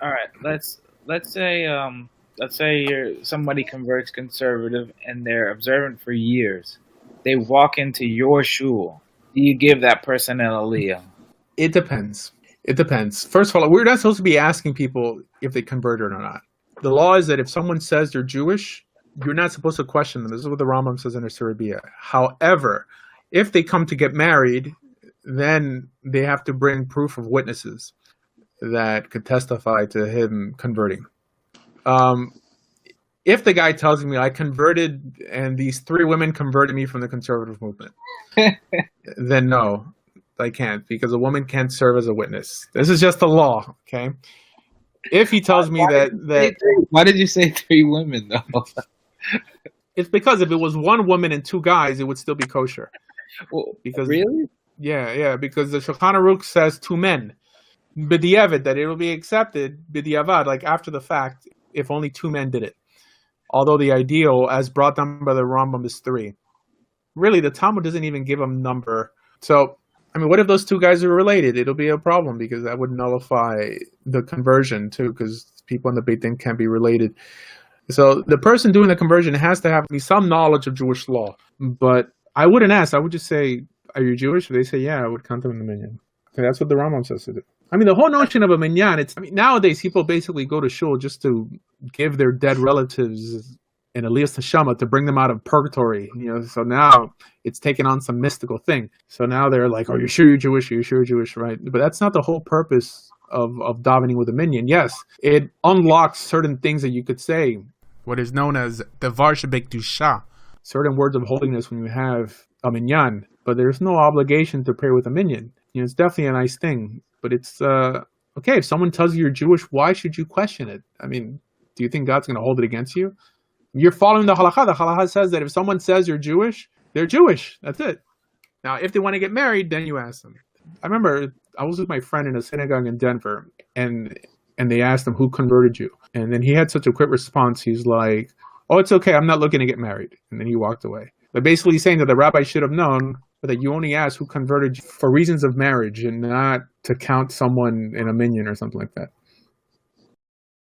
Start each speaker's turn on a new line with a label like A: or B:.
A: All right, let's say somebody converts conservative and they're observant for years. They walk into your shul. Do you give that person an aliyah?
B: It depends. It depends. First of all, we're not supposed to be asking people if they converted or not. The law is that if someone says they're Jewish, you're not supposed to question them. This is what the Rambam says in the Surabia. However, if they come to get married, then they have to bring proof of witnesses that could testify to him converting. Um, if the guy tells me I converted and these three women converted me from the conservative movement, then no, I can't because a woman can't serve as a witness. This is just the law, okay? If he tells me
A: Why did you say three women though?
B: it's because if it was one woman and two guys, it would still be kosher.
A: Well,
B: Because
A: really?
B: yeah, because the Shulchan Aruch says two men, b'diavad, that it will be accepted b'diavad, like after the fact, if only two men did it. Although the ideal, as brought down by the Rambam, is three. Really, the Talmud doesn't even give a number. So, I mean, what if those two guys are related? It'll be a problem because that would nullify the conversion too, because people in the Beit Din can't be related. So the person doing the conversion has to have some knowledge of Jewish law. But I wouldn't ask. I would just say, "Are you Jewish?" If they say, "Yeah," I would count them in the minyan. Okay, that's what the Rambam says to do. I mean, the whole notion of a minyan. Nowadays people basically go to shul just to give their dead relatives an aliyas neshama to bring them out of purgatory. So now it's taken on some mystical thing. So now they're like, "Are you sure you're Jewish? Are you sure you're Jewish?" Right? But that's not the whole purpose of davening with a minyan. Yes, it unlocks certain things that you could say. What is known as devar shebekdusha, certain words of holiness when you have a minyan. But there's no obligation to pray with a minyan. It's definitely a nice thing, but it's okay. If someone tells you you're Jewish, why should you question it? I mean, do you think God's going to hold it against you? You're following the halakha. The halakha says that if someone says you're Jewish, they're Jewish. That's it. Now, if they want to get married, then you ask them. I remember I was with my friend in a synagogue in Denver, and they asked him, who converted you? And then he had such a quick response. He's like, "Oh, it's okay. I'm not looking to get married." And then he walked away. But basically saying that the rabbi should have known that you only ask who converted you for reasons of marriage and not to count someone in a minyan or something like that.